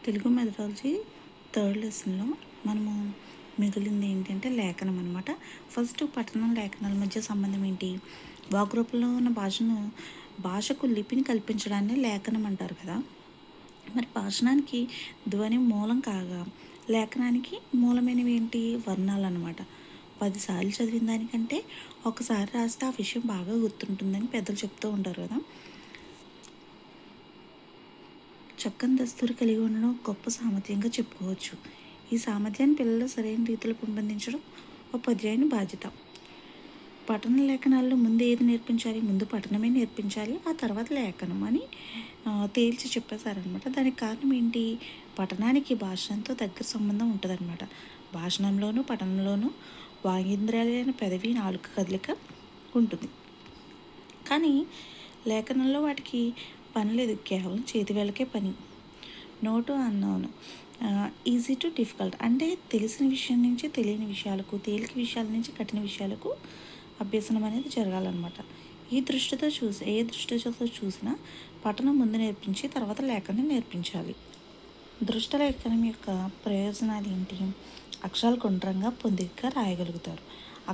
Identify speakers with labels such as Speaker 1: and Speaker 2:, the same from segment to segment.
Speaker 1: Telugu methodology third లెసన్లో మనము మిగిలింది ఏంటంటే లేఖనం అనమాట. ఫస్ట్ పఠనం లేఖనాల మధ్య సంబంధం ఏంటి? వాగ్రూపంలో ఉన్న భాషకు లిపిని కల్పించడాన్ని లేఖనం అంటారు కదా. మరి భాషణానికి ధ్వని మూలం కాగా లేఖనానికి మూలమైనవి ఏంటి? వర్ణాలు అనమాట. 10 సార్లు చదివిన దానికంటే ఒకసారి రాస్తే ఆ విషయం బాగా గుర్తుంటుందని పెద్దలు చెప్తూ ఉంటారు కదా. చక్కని దస్తూరి కలిగి ఉండడం గొప్ప సామర్థ్యంగా చెప్పుకోవచ్చు. ఈ సామర్థ్యాన్ని పిల్లలు సరైన రీతిలో పెంపొందించడం ఉపాధ్యాయుని బాధ్యత. పఠన లేఖనాల్లో ముందు ఏది నేర్పించాలి? ముందు పఠనమే నేర్పించాలి, ఆ తర్వాత లేఖనం అని తేల్చి చెప్పేశారనమాట. దానికి కారణం ఏంటి? పఠనానికి భాషణంతో దగ్గర సంబంధం ఉంటుందన్నమాట. భాషణంలోనూ పఠనంలోనూ వాగేంద్రియాలైన పెదవి, నాలుక కదలిక ఉంటుంది. కానీ లేఖనంలో వాటికి పని లేదు, కేవలం చేతి వేళకే పని. నోటు అన్నోను ఈజీ టు డిఫికల్ట్ అంటే తెలిసిన విషయం నుంచి తెలియని విషయాలకు, తేలిక విషయాల నుంచి కఠిన విషయాలకు అభ్యసనం అనేది జరగాలన్నమాట. ఏ దృష్టితో చూసినా పఠనం ముందు నేర్పించి తర్వాత లేఖనం నేర్పించాలి. దృష్ట లేఖనం యొక్క ప్రయోజనాలు ఏంటి? అక్షరాలు గుండ్రంగా పొందికగా రాయగలుగుతారు.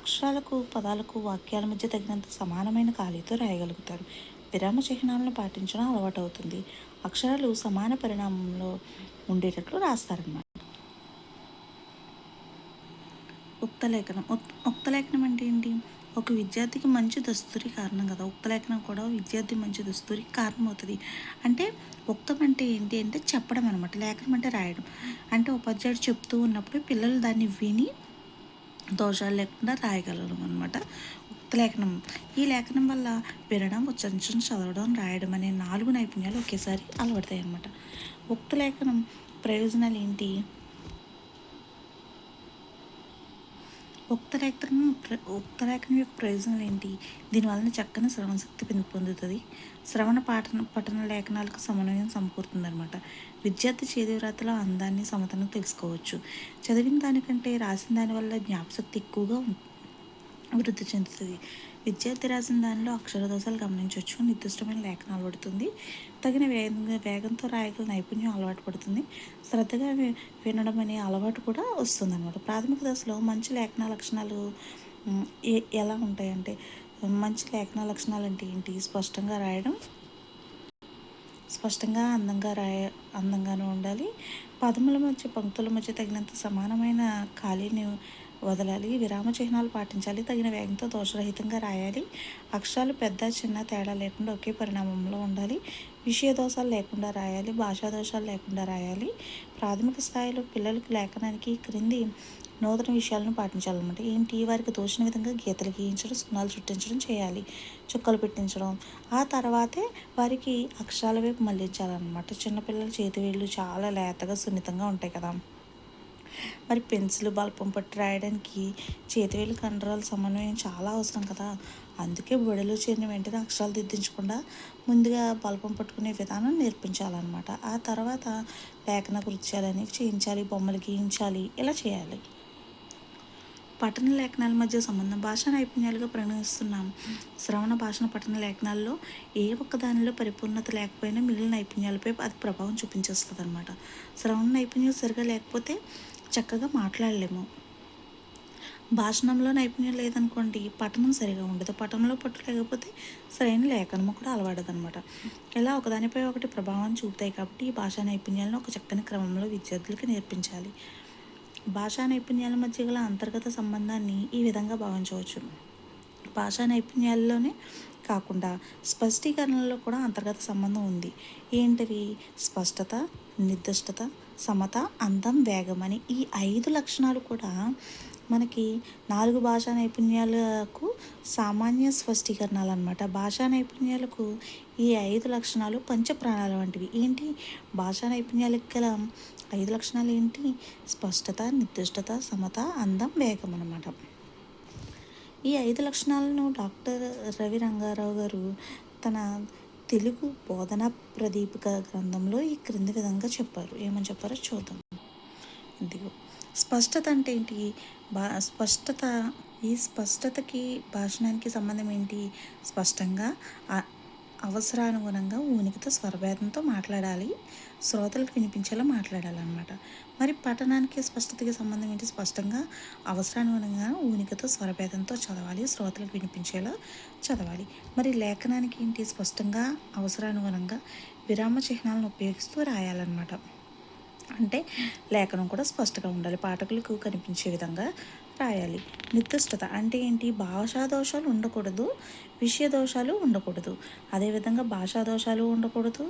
Speaker 1: అక్షరాలకు, పదాలకు, వాక్యాల మధ్య తగినంత సమానమైన ఖాళీతో రాయగలుగుతారు. విరామ చిహ్నాలను పాటించడం అలవాటు అవుతుంది. అక్షరాలు సమాన పరిణామంలో ఉండేటట్లు రాస్తారన్నమాట. ఉక్తలేఖనం అంటే ఏంటి? ఒక విద్యార్థికి మంచి దస్తూరి కారణం కదా. ఉక్తలేఖనం కూడా విద్యార్థి మంచి దస్తూరికి కారణం అవుతుంది. అంటే ఉక్తం అంటే ఏంటి అంటే చెప్పడం అనమాట. లేఖనం అంటే రాయడం. అంటే ఉపాధ్యాయుడు చెప్తూ ఉన్నప్పుడు పిల్లలు దాన్ని విని దోషాలు లేకుండా రాయగలడం అనమాట ఉక్తలేఖనం. ఈ లేఖనం వల్ల వినడం, ఉచ్చరించడం, చదవడం, రాయడం అనే 4 నైపుణ్యాలు ఒకేసారి అలవడతాయి అన్నమాట. ఉక్తలేఖనం ప్రయోజనాలు ఏంటి? ఉక్తలేఖనం యొక్క ప్రయోజనాలు ఏంటి? దీనివలన చక్కని శ్రవణ శక్తి పొందుతుంది. పఠన లేఖనాలకు సమన్వయం సమకూరుతుందన్నమాట. విద్యార్థి చేతివ్రాతలో అందాన్ని, సమతను తెలుసుకోవచ్చు. చదివిన దానికంటే రాసిన దానివల్ల జ్ఞాపశక్తి ఎక్కువగా వృద్ధి చెందుతుంది. విద్యార్థి రాసిన దానిలో అక్షర దోషాలు గమనించవచ్చు. నిర్దిష్టమైన లేఖనం అలవడుతుంది. తగిన వేగంతో రాయగల నైపుణ్యం అలవాటు పడుతుంది. శ్రద్ధగా వినడం అనే అలవాటు కూడా వస్తుంది అన్నమాట. ప్రాథమిక దశలో మంచి లేఖన లక్షణాలు ఎలా ఉంటాయంటే, మంచి లేఖన లక్షణాలు అంటే ఏంటి? స్పష్టంగా రాయడం, స్పష్టంగా అందంగానూ ఉండాలి. పదముల మధ్య, పంక్తుల మధ్య తగినంత సమానమైన ఖాళీని వదలాలి. విరామ చిహ్నాలు పాటించాలి. తగిన వేగంతో దోషరహితంగా రాయాలి. అక్షరాలు పెద్ద చిన్న తేడా లేకుండా ఒకే పరిణామంలో ఉండాలి. విషయ దోషాలు లేకుండా రాయాలి. భాషా దోషాలు లేకుండా రాయాలి. ప్రాథమిక స్థాయిలో పిల్లలకు లేఖనానికి క్రింది నూతన విషయాలను పాటించాలన్నమాట. ఏంటి? వారికి తోచిన విధంగా గీతలు గీయించడం, సున్నాలు చుట్టించడం చేయాలి, చుక్కలు పెట్టించడం. ఆ తర్వాతే వారికి అక్షరాల వైపు మళ్ళించాలన్నమాట. చిన్నపిల్లల చేతివేళ్ళు చాలా లేతగా, సున్నితంగా ఉంటాయి కదా. మరి పెన్సిల్, బల్పం పట్టి రాయడానికి చేతివేలు కండరాల సమన్వయం చాలా అవసరం కదా. అందుకే బడిలో చేరిన వెంటనే అక్షరాలు దిద్దించకుండా ముందుగా బల్పం పట్టుకునే విధానం నేర్పించాలన్నమాట. ఆ తర్వాత లేఖన కృత్యాలని చేయించాలి, బొమ్మలు గీయించాలి, ఇలా చేయాలి. పఠన లేఖనాల మధ్య సంబంధం భాషా నైపుణ్యాలుగా పరిగణిస్తున్నాం. శ్రవణ, భాషణ, పఠన లేఖనాల్లో ఏ ఒక్క దానిలో పరిపూర్ణత లేకపోయినా మిగిలిన నైపుణ్యాలపై అది ప్రభావం చూపించేస్తుంది అనమాట. శ్రవణ నైపుణ్యం సరిగా లేకపోతే చక్కగా మాట్లాడలేము. భాషణంలో నైపుణ్యం లేదనుకోండి, పఠనం సరిగా ఉండదు. పఠనంలో పట్టు లేకపోతే సరైన లేఖనము కూడా అలవాడదనమాట. ఇలా ఒకదానిపై ఒకటి ప్రభావం చూపుతాయి కాబట్టి ఈ భాషా నైపుణ్యాలను ఒక చక్కని క్రమంలో విద్యార్థులకి నేర్పించాలి. భాషా నైపుణ్యాల మధ్య గల అంతర్గత సంబంధాన్ని ఈ విధంగా భావించవచ్చు. భాషా నైపుణ్యాల్లోనే కాకుండా స్పష్టీకరణలో కూడా అంతర్గత సంబంధం ఉంది. ఏంటివి? స్పష్టత, నిర్దిష్టత, సమత, అందం, వేగం అని ఈ 5 లక్షణాలు కూడా మనకి 4 భాషా నైపుణ్యాలకు సామాన్య స్పష్టీకరణాలు అనమాట. భాషా నైపుణ్యాలకు ఈ 5 లక్షణాలు పంచప్రాణాలు వంటివి. ఏంటి? భాషా నైపుణ్యాలకు గల 5 లక్షణాలు ఏంటి? స్పష్టత, నిర్దిష్టత, సమత, అందం, వేగం అనమాట. ఈ 5 లక్షణాలను డాక్టర్ రవి రంగారావు గారు తన తెలుగు బోధనా ప్రదీపిక గ్రంథంలో ఈ క్రింది విధంగా చెప్పారు. ఏమని చెప్పారో చూద్దాం. ఇదిగో స్పష్టత అంటే ఏంటి? ఈ స్పష్టతకి భాషణానికి సంబంధం ఏంటి? స్పష్టంగా అవసరానుగుణంగా ఊనికితో స్వరభేదంతో మాట్లాడాలి. శ్రోతలకు వినిపించేలా మాట్లాడాలన్నమాట. మరి పఠనానికి స్పష్టతకి సంబంధం ఏంటి? స్పష్టంగా అవసరానుగుణంగా ఊనికితో స్వరభేదంతో చదవాలి. శ్రోతలకు వినిపించేలా చదవాలి. మరి లేఖనానికి ఏంటి? స్పష్టంగా అవసరానుగుణంగా విరామ చిహ్నాలను ఉపయోగిస్తూ రాయాలన్నమాట. అంటే లేఖనం కూడా స్పష్టంగా ఉండాలి. పాఠకులకు కనిపించే విధంగా రాయాలి. నిర్దిష్టత అంటే ఏంటి? భాషా దోషాలు ఉండకూడదు, విషయ దోషాలు ఉండకూడదు. అదేవిధంగా భాషా దోషాలు ఉండకూడదు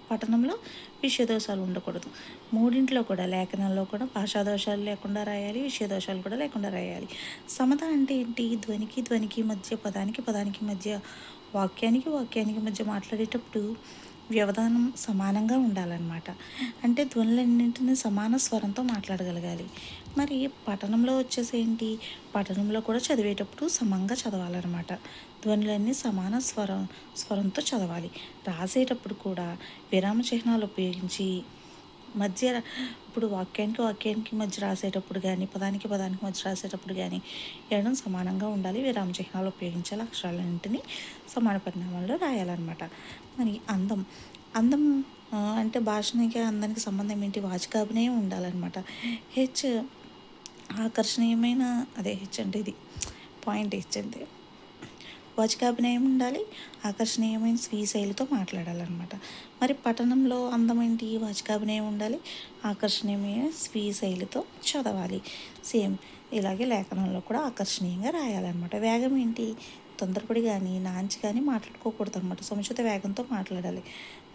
Speaker 1: పఠనంలో, విషయ దోషాలు ఉండకూడదు. మూడింట్లో కూడా లేఖనంలో కూడా భాషా దోషాలు లేకుండా రాయాలి, విషయ దోషాలు కూడా లేకుండా రాయాలి. సమత అంటే ఏంటి? ధ్వనికి మధ్య, పదానికి మధ్య, వాక్యానికి మధ్య మాట్లాడేటప్పుడు వ్యవధానం సమానంగా ఉండాలన్నమాట. అంటే ధ్వనులన్నింటినీ సమాన స్వరంతో మాట్లాడగలగాలి. మరి పఠనంలో వచ్చేసి ఏంటి? పఠనంలో కూడా చదివేటప్పుడు సమంగా చదవాలన్నమాట. ధ్వనులన్నీ సమాన స్వరంతో చదవాలి. రాసేటప్పుడు కూడా విరామ చిహ్నాలు ఉపయోగించి మధ్య ఇప్పుడు వాక్యానికి మధ్య రాసేటప్పుడు కానీ, పదానికి మధ్య రాసేటప్పుడు కానీ ఎడం సమానంగా ఉండాలి. విరామ చిహ్నాలు ఉపయోగించాలి. అక్షరాలన్నింటినీ సమాన పరిణామాల్లో రాయాలన్నమాట. మరి అందం అంటే భాషనికి అందానికి సంబంధం ఏంటి? వాచికాభినయం ఉండాలన్నమాట. హెచ్ ఆకర్షణీయమైన హెచ్ అంటే ఇది పాయింట్ హెచ్ అంటే వాచికాభినయం ఉండాలి. ఆకర్షణీయమైన స్వీయ శైలితో మాట్లాడాలన్నమాట. మరి పఠనంలో అందం ఏంటి? వాచికాభినయం ఉండాలి, ఆకర్షణీయమైన స్వీయ శైలితో చదవాలి. సేమ్ ఇలాగే లేఖనంలో కూడా ఆకర్షణీయంగా రాయాలన్నమాట. వేగం ఏంటి? తొందరపడి కానీ నాంచి కానీ మాట్లాడుకోకూడదు అనమాట. సముచిత వేగంతో మాట్లాడాలి.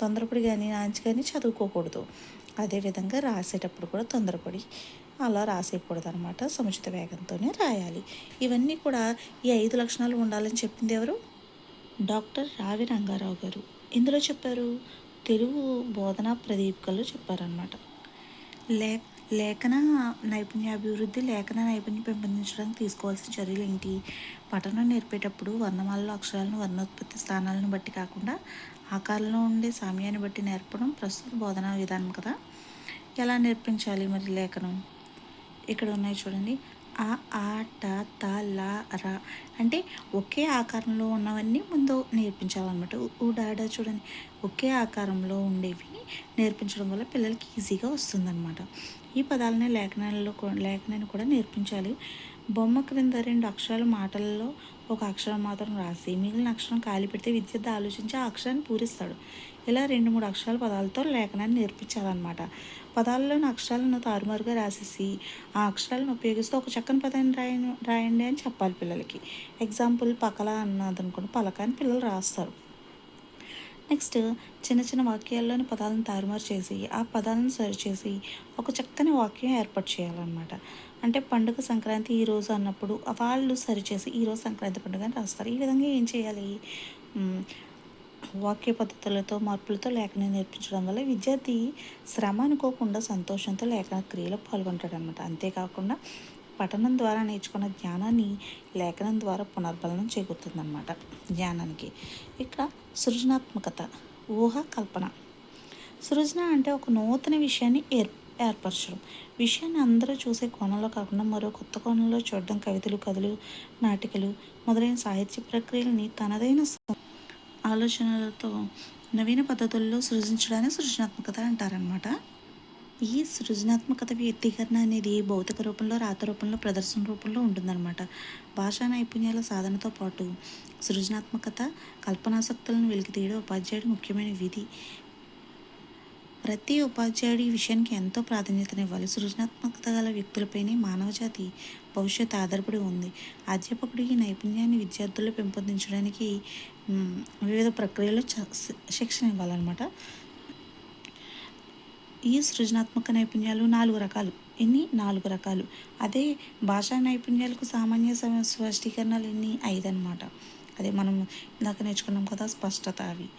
Speaker 1: తొందరపడి కానీ నాంచి కానీ చదువుకోకూడదు. అదేవిధంగా రాసేటప్పుడు కూడా తొందరపడి అలా రాసేయకూడదు అనమాట. సముచిత వేగంతోనే రాయాలి. ఇవన్నీ కూడా ఈ 5 లక్షణాలు ఉండాలని చెప్పింది ఎవరు? డాక్టర్ రావి రంగారావు గారు. ఇందులో చెప్పారు తెలుగు బోధనా ప్రదీపికలో చెప్పారనమాట. లేఖన నైపుణ్యాభివృద్ధి, లేఖన నైపుణ్యం పెంపొందించడానికి తీసుకోవాల్సిన చర్యలు ఏంటి? పఠనం నేర్పేటప్పుడు వర్ణమాలలో అక్షరాలను వర్ణోత్పత్తి స్థానాలను బట్టి కాకుండా ఆకారంలో ఉండే సామ్యాన్ని బట్టి నేర్పడం ప్రస్తుత బోధనా విధానం కదా. ఎలా నేర్పించాలి మరి లేఖనం? ఇక్కడ ఉన్నాయి చూడండి. ఆ, ఆ, ట, త, ల, ర అంటే ఒకే ఆకారంలో ఉన్నవన్నీ ముందు నేర్పించాలన్నమాట. డాడా చూడండి, ఒకే ఆకారంలో ఉండేవి నేర్పించడం వల్ల పిల్లలకి ఈజీగా వస్తుందన్నమాట. ఈ పదాలనే లేఖనాన్ని కూడా నేర్పించాలి. బొమ్మ క్రింద 2 అక్షరాలు మాటలలో ఒక అక్షరం మాత్రం రాసి మిగిలిన అక్షరం ఖాళీ పెడితే విద్యార్థి ఆలోచించి ఆ అక్షరాన్ని పూరిస్తాడు. ఇలా 2-3 అక్షరాల పదాలతో లేఖనాన్ని నేర్పించాలన్నమాట. పదాలలోని అక్షరాలను తారుమారుగా రాసేసి ఆ అక్షరాలను ఉపయోగిస్తూ ఒక చక్కని పదాన్ని రాయండి అని చెప్పాలి పిల్లలకి. ఎగ్జాంపుల్ పకల అన్నదనుకోండి, పలక అని పిల్లలు రాస్తారు. నెక్స్ట్ చిన్న వాక్యాల్లోని పదాలను తారుమారు చేసి ఆ పదాలను సరిచేసి ఒక చక్కని వాక్యం ఏర్పాటు చేయాలన్నమాట. అంటే పండుగ సంక్రాంతి ఈరోజు అన్నప్పుడు వాళ్ళు సరిచేసి ఈరోజు సంక్రాంతి పండుగ అని రాస్తారు. ఈ విధంగా ఏం చేయాలి? వాక్య పద్ధతులతో మార్పులతో లేఖనం నేర్పించడం వల్ల విద్యార్థి శ్రమ అనుకోకుండా సంతోషంతో లేఖన క్రియలో పాల్గొంటాడనమాట. అంతేకాకుండా పఠనం ద్వారా నేర్చుకున్న జ్ఞానాన్ని లేఖనం ద్వారా పునర్బలనం చేకూరుతుందన్నమాట జ్ఞానానికి. ఇక్కడ సృజనాత్మకత, ఊహ, కల్పన. సృజన అంటే ఒక నూతన విషయాన్ని ఏర్పరచడం. విషయాన్ని అందరూ చూసే కోణంలో కాకుండా మరో కొత్త కోణంలో చూడడం. కవితలు, కథలు, నాటికలు మొదలైన సాహిత్య ప్రక్రియలని తనదైన ఆలోచనలతో నవీన పద్ధతుల్లో సృజించడాన్ని సృజనాత్మకత అంటారనమాట. ఈ సృజనాత్మకత వ్యక్తీకరణ అనేది భౌతిక రూపంలో, రాత రూపంలో, ప్రదర్శన రూపంలో ఉంటుందన్నమాట. భాషా నైపుణ్యాల సాధనతో పాటు సృజనాత్మకత, కల్పనాశక్తులను వెలికితీయడం ఉపాధ్యాయుడి ముఖ్యమైన విధి. ప్రతి ఉపాధ్యాయుడి ఈ విషయానికి ఎంతో ప్రాధాన్యతనివ్వాలి. సృజనాత్మకత గల వ్యక్తులపైనే మానవజాతి భవిష్యత్తు ఆధారపడి ఉంది. అధ్యాపకుడు ఈ నైపుణ్యాన్ని విద్యార్థుల్లో పెంపొందించడానికి వివిధ ప్రక్రియలో శిక్షణ ఇవ్వాలన్నమాట. ఈ సృజనాత్మక నైపుణ్యాలు 4 రకాలు. 4 రకాలు. అదే భాషా నైపుణ్యాలకు సామాన్య స్పష్టీకరణలు 5 అన్నమాట. అదే మనం ఇందాక నేర్చుకున్నాం కదా, స్పష్టత. అవి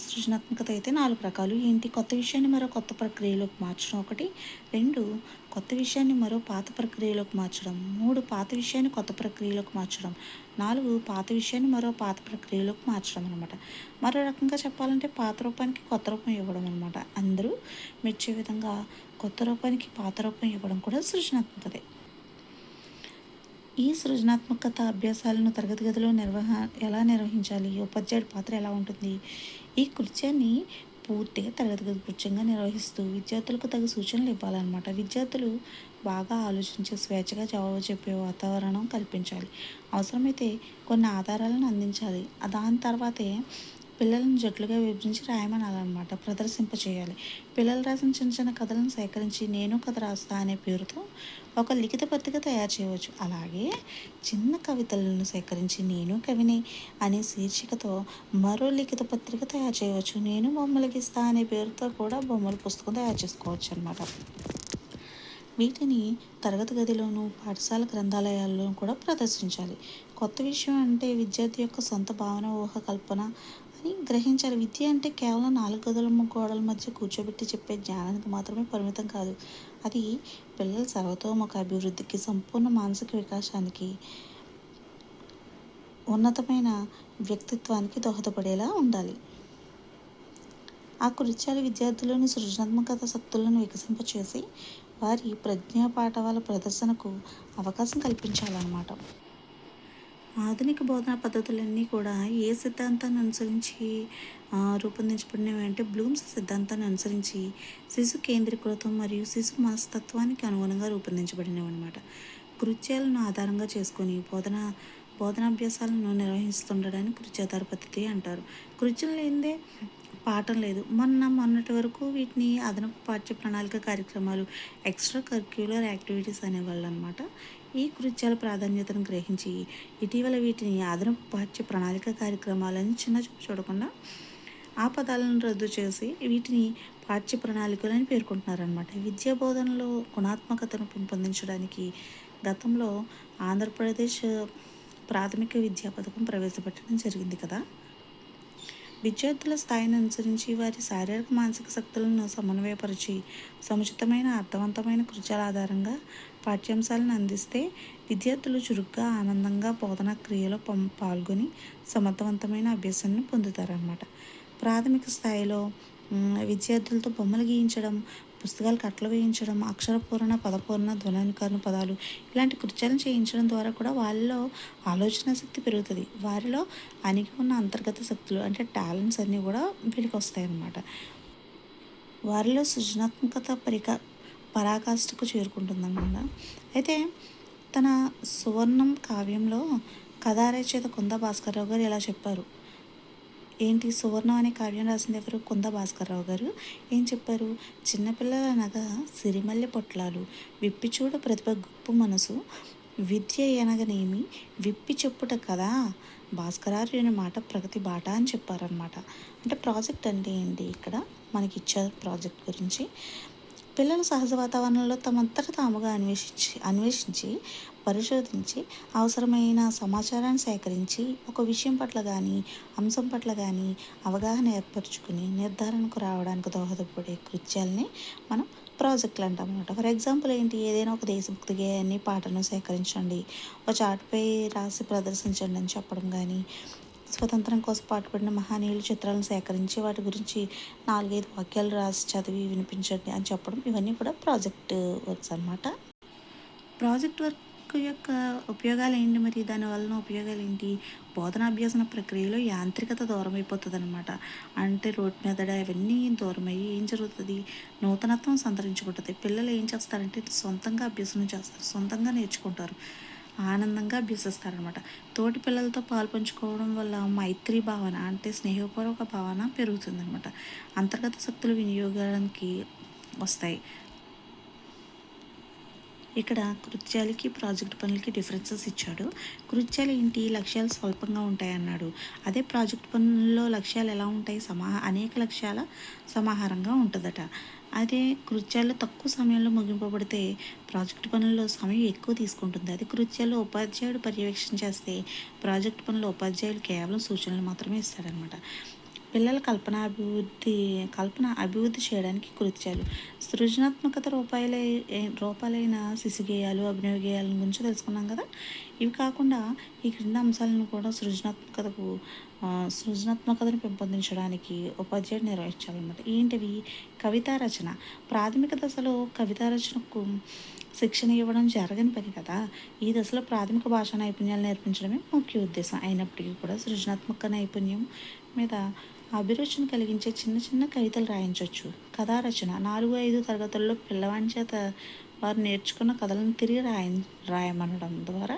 Speaker 1: సృజనాత్మకత అయితే 4 రకాలు. ఏంటి? కొత్త విషయాన్ని మరో కొత్త ప్రక్రియలోకి మార్చడం 1, 2 కొత్త విషయాన్ని మరో పాత ప్రక్రియలోకి మార్చడం, 3 పాత విషయాన్ని కొత్త ప్రక్రియలోకి మార్చడం, 4 పాత విషయాన్ని మరో పాత ప్రక్రియలోకి మార్చడం అనమాట. మరో రకంగా చెప్పాలంటే పాత రూపానికి కొత్త రూపం ఇవ్వడం అనమాట. అందరూ మెచ్చే విధంగా కొత్త రూపానికి పాత రూపం ఇవ్వడం కూడా సృజనాత్మకతే. ఈ సృజనాత్మకత అభ్యాసాలను తరగతి గదిలో ఎలా నిర్వహించాలి? ఉపాధ్యాయుడి పాత్ర ఎలా ఉంటుంది? ఈ కృత్యాన్ని పూర్తిగా తరగతి గది కృత్యంగా నిర్వహిస్తూ విద్యార్థులకు తగు సూచనలు ఇవ్వాలన్నమాట. విద్యార్థులు బాగా ఆలోచించి స్వేచ్ఛగా జవాబు చెప్పే వాతావరణం కల్పించాలి. అవసరమైతే కొన్ని ఆధారాలను అందించాలి. దాని తర్వాతే పిల్లలను జట్లుగా విభజించి రాయమనాలన్నమాట. ప్రదర్శింపచేయాలి. పిల్లలు రాసిన చిన్న చిన్న కథలను సేకరించి నేను కథ రాస్తా అనే పేరుతో ఒక లిఖిత పత్రిక తయారు చేయవచ్చు. అలాగే చిన్న కవితలను సేకరించి నేను కవిని అనే శీర్షికతో మరో లిఖిత పత్రిక తయారు చేయవచ్చు. నేను బొమ్మలు గీస్తా అనే పేరుతో కూడా బొమ్మల పుస్తకం తయారు చేసుకోవచ్చు అన్నమాట. వీటిని తరగతి గదిలోనూ పాఠశాల గ్రంథాలయాల్లోనూ కూడా ప్రదర్శించాలి. కొత్త విషయం అంటే విద్యార్థి యొక్క సొంత భావన, ఊహ, కల్పన అని గ్రహించాలి. విద్య అంటే కేవలం 4 గోడల మధ్య కూర్చోబెట్టి చెప్పే జ్ఞానానికి మాత్రమే పరిమితం కాదు. అది పిల్లల సర్వతోముఖ అభివృద్ధికి, సంపూర్ణ మానసిక వికాసానికి, ఉన్నతమైన వ్యక్తిత్వానికి దోహదపడేలా ఉండాలి. ఆ కృత్యాలు విద్యార్థుల్లోని సృజనాత్మకత శక్తులను వికసింపచేసి వారి ప్రజ్ఞా పాఠవాల ప్రదర్శనకు అవకాశం కల్పించాలన్నమాట. ఆధునిక బోధనా పద్ధతులన్నీ కూడా ఏ సిద్ధాంతాన్ని అనుసరించి రూపొందించబడినవి అంటే బ్లూమ్స్ సిద్ధాంతాన్ని అనుసరించి శిశు కేంద్రీకృతం మరియు శిశు మనస్తత్వానికి అనుగుణంగా రూపొందించబడినవి అనమాట. కృత్యాలను ఆధారంగా చేసుకొని బోధనాభ్యాసాలను నిర్వహిస్తుండడాన్ని కృత్యాధార పద్ధతి అంటారు. కృత్యం లేనిదే పాఠం లేదు. మొన్నటి వరకు వీటిని అదనపు పాఠ్య ప్రణాళిక కార్యక్రమాలు, ఎక్స్ట్రా కరిక్యులర్ యాక్టివిటీస్ అనేవాళ్ళు అనమాట. ఈ కృత్యాల ప్రాధాన్యతను గ్రహించి ఇటీవల వీటిని అదనపు పాఠ్య ప్రణాళిక కార్యక్రమాలని చిన్న చూపు చూడకుండా ఆ పదాలను రద్దు చేసి వీటిని పాఠ్య ప్రణాళికలని పేర్కొంటున్నారనమాట. విద్యా బోధనలో గుణాత్మకతను పెంపొందించడానికి గతంలో ఆంధ్రప్రదేశ్ ప్రాథమిక విద్యా పథకం ప్రవేశపెట్టడం జరిగింది కదా. విద్యార్థుల స్థాయిని అనుసరించి వారి శారీరక మానసిక శక్తులను సమన్వయపరిచి సముచితమైన అర్థవంతమైన కృత్యాల ఆధారంగా పాఠ్యాంశాలను అందిస్తే విద్యార్థులు చురుగ్గా, ఆనందంగా బోధనా క్రియలో పాల్గొని సమర్థవంతమైన అభ్యాసాన్ని పొందుతారన్నమాట. ప్రాథమిక స్థాయిలో విద్యార్థులతో బొమ్మలు గీయించడం, పుస్తకాలు కట్టలు వేయించడం, అక్షరపూరణ, పదపూరణ, ధ్వనానుకరణ పదాలు ఇలాంటి కృత్యాలను చేయించడం ద్వారా కూడా వాళ్ళలో ఆలోచన శక్తి పెరుగుతుంది. వారిలో అణిగి ఉన్న అంతర్గత శక్తులు అంటే టాలెంట్స్ అన్నీ కూడా వెలికి వస్తాయి అన్నమాట. వారిలో సృజనాత్మకత పరాకాష్ఠకు చేరుకుంటుందన్నమాట. అయితే తన సువర్ణం కావ్యంలో కథా రచయిత కుంద భాస్కర్రావు గారు ఇలా చెప్పారు. ఏంటి సువర్ణం అనే కావ్యం రాసింది ఎవరు? కుంద భాస్కర్రావు గారు. ఏం చెప్పారు? చిన్నపిల్లల అనగా సిరిమల్లె పొట్లాలు, విప్పి చూడ ప్రతిభ గుప్పు మనసు, విద్య ఎనగనేమి విప్పి చెప్పుట కదా భాస్కరార్యుని మాట ప్రగతి బాట అని చెప్పారనమాట. అంటే ప్రాజెక్ట్ అంటే ఏంటి? ఇక్కడ మనకి ఇచ్చారు ప్రాజెక్ట్ గురించి. పిల్లలు సహజ వాతావరణంలో తమంతట తాముగా అన్వేషించి పరిశోధించి అవసరమైన సమాచారాన్ని సేకరించి ఒక విషయం పట్ల కానీ అంశం పట్ల కానీ అవగాహన ఏర్పరచుకుని నిర్ధారణకు రావడానికి దోహదపడే కృత్యాలని మనం ప్రాజెక్టులు అంటాం అన్నమాట. ఫర్ ఎగ్జాంపుల్ ఏంటి? ఏదైనా ఒక దేశభక్తి గేయాన్ని పాటను సేకరించండి, ఒక చాటుపై రాసి ప్రదర్శించండి అని చెప్పడం కానీ, స్వతంత్రం కోసం పాటుపడిన మహనీయుల చిత్రాలను సేకరించి వాటి గురించి 4-5 వాక్యాలు రాసి చదివి వినిపించండి అని చెప్పడం, ఇవన్నీ కూడా ప్రాజెక్ట్ వర్క్స్ అనమాట. ప్రాజెక్ట్ వర్క్ యొక్క ఉపయోగాలు ఏంటి? మరి దానివలన ఉపయోగాలు ఏంటి? బోధనాభ్యాసన ప్రక్రియలో యాంత్రికత దూరం అయిపోతుంది అనమాట. అంటే రోడ్ మెథడ్ అవన్నీ దూరం అయ్యి ఏం జరుగుతుంది? నూతనత్వం సంతరించుకుంటుంది. పిల్లలు ఏం చేస్తారంటే సొంతంగా అభ్యసనం చేస్తారు, సొంతంగా నేర్చుకుంటారు, ఆనందంగా అభ్యసిస్తారనమాట. తోటి పిల్లలతో పాల్పంచుకోవడం వల్ల మైత్రి భావన అంటే స్నేహపూర్వక భావన పెరుగుతుందనమాట. అంతర్గత శక్తులు వినియోగానికి వస్తాయి. ఇక్కడ కృత్యాలకి ప్రాజెక్ట్ పనులకి డిఫరెన్సెస్ ఇచ్చాడు. కృత్యాలు ఏంటి? లక్ష్యాలు స్వల్పంగా ఉంటాయి అన్నాడు. అదే ప్రాజెక్ట్ పనుల్లో లక్ష్యాలు ఎలా ఉంటాయి? అనేక లక్ష్యాల సమాహారంగా ఉంటుందట. అదే కృత్యాలు తక్కువ సమయంలో ముగింపబడితే ప్రాజెక్ట్ పనుల్లో సమయం ఎక్కువ తీసుకుంటుంది. అది కృత్యాలు ఉపాధ్యాయుడు పర్యవేక్షణ చేస్తే ప్రాజెక్ట్ పనుల్లో ఉపాధ్యాయులు కేవలం సూచనలు మాత్రమే ఇస్తారనమాట. పిల్లల కల్పన అభివృద్ధి చేయడానికి కృత్యాలు, సృజనాత్మకత రూపాలైన శిశు గేయాలు, అభినవ గేయాల గురించి తెలుసుకున్నాం కదా. ఇవి కాకుండా ఈ క్రింద అంశాలను కూడా సృజనాత్మకతను పెంపొందించడానికి ఉపాధ్యాయుడు నిర్వహించాలన్నమాట. ఏంటివి? కవితా రచన. ప్రాథమిక దశలో కవితా రచనకు శిక్షణ ఇవ్వడం జరగని పని కదా. ఈ దశలో ప్రాథమిక భాషా నైపుణ్యాలు నేర్పించడమే ముఖ్య ఉద్దేశం అయినప్పటికీ కూడా సృజనాత్మక నైపుణ్యం మీద అభిరుచిని కలిగించే చిన్న చిన్న కవితలు రాయించవచ్చు. కథా రచన 4, 5 తరగతుల్లో పిల్లవాడి చేత వారు నేర్చుకున్న కథలను తిరిగి రాయమనడం ద్వారా,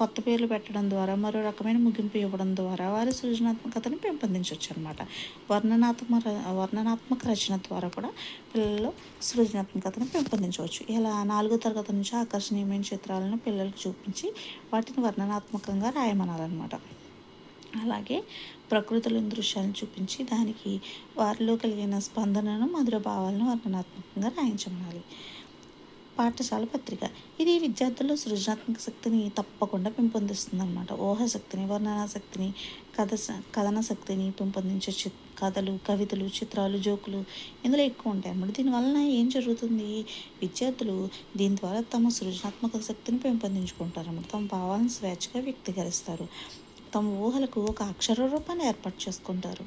Speaker 1: కొత్త పేర్లు పెట్టడం ద్వారా, మరో రకమైన ముగింపు ఇవ్వడం ద్వారా వారి సృజనాత్మకతను పెంపొందించవచ్చు అనమాట. వర్ణనాత్మక రచన ద్వారా కూడా పిల్లల్లో సృజనాత్మకతను పెంపొందించవచ్చు. ఇలా 4వ తరగతి నుంచి ఆకర్షణీయమైన చిత్రాలను పిల్లలకు చూపించి వాటిని వర్ణనాత్మకంగా రాయమనాలన్నమాట. అలాగే ప్రకృతిలోని దృశ్యాలను చూపించి దానికి వారిలో కలిగిన స్పందనను, మధుర భావాలను వర్ణనాత్మకంగా రాయించమనాలి. పాఠశాల పత్రిక ఇది విద్యార్థుల్లో సృజనాత్మక శక్తిని తప్పకుండా పెంపొందిస్తుంది అనమాట. ఊహాశక్తిని, వర్ణనా శక్తిని, కథన శక్తిని పెంపొందించే కథలు, కవితలు, చిత్రాలు, జోకులు ఇందులో ఎక్కువ ఉంటాయి అన్నమాట. దీనివలన ఏం జరుగుతుంది, విద్యార్థులు దీని ద్వారా తమ సృజనాత్మక శక్తిని పెంపొందించుకుంటారు అన్నమాట. తమ భావాలను స్వేచ్ఛగా వ్యక్తీకరిస్తారు. తమ ఊహలకు ఒక అక్షర రూపాన్ని ఏర్పాటు చేసుకుంటారు.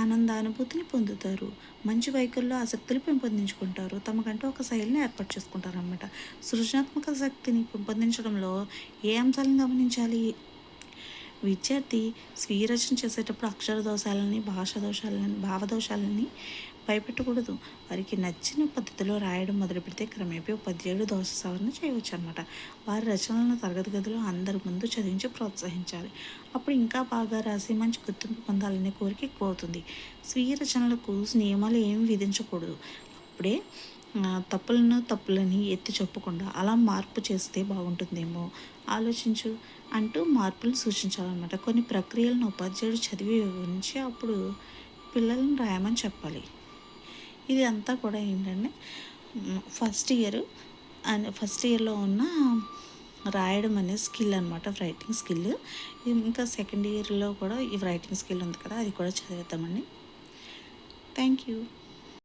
Speaker 1: ఆనందానుభూతిని పొందుతారు. మంచి వైఖరిలో ఆసక్తులు పెంపొందించుకుంటారు. తమకంటూ ఒక శైలిని ఏర్పాటు చేసుకుంటారు అన్నమాట. సృజనాత్మక శక్తిని పెంపొందించడంలో ఏ అంశాలను గమనించాలి? విద్యార్థి స్వీయ రచన చేసేటప్పుడు అక్షర దోషాలని, భావదోషాలని భయపెట్టకూడదు. వారికి నచ్చిన పద్ధతిలో రాయడం మొదలుపెడితే క్రమేపీ ఉపాధ్యాయుడు దోష సవరణ చేయవచ్చు అనమాట. వారి రచనలను తరగతి గదిలో అందరి ముందు చదివించి ప్రోత్సహించాలి. అప్పుడు ఇంకా బాగా రాసి మంచి గుర్తింపు పొందాలనే కోరిక ఎక్కువ అవుతుంది. స్వీయ రచనలకు నియమాలు ఏమి విధించకూడదు. అప్పుడే తప్పులని ఎత్తి చెప్పకుండా అలా మార్పు చేస్తే బాగుంటుందేమో ఆలోచించు అంటూ మార్పులు సూచించాలన్నమాట. కొన్ని ప్రక్రియలను ఉపాధ్యాయుడు చదివి వివరించి అప్పుడు పిల్లలను రాయమని చెప్పాలి. ఇది అంతా కూడా ఏంటంటే ఫస్ట్ ఇయర్లో ఉన్న రాయడం అనే స్కిల్ అనమాట, రైటింగ్ స్కిల్. ఇంకా సెకండ్ ఇయర్లో కూడా ఈ రైటింగ్ స్కిల్ ఉంది కదా, అది కూడా చదివేద్దామండి. Thank you.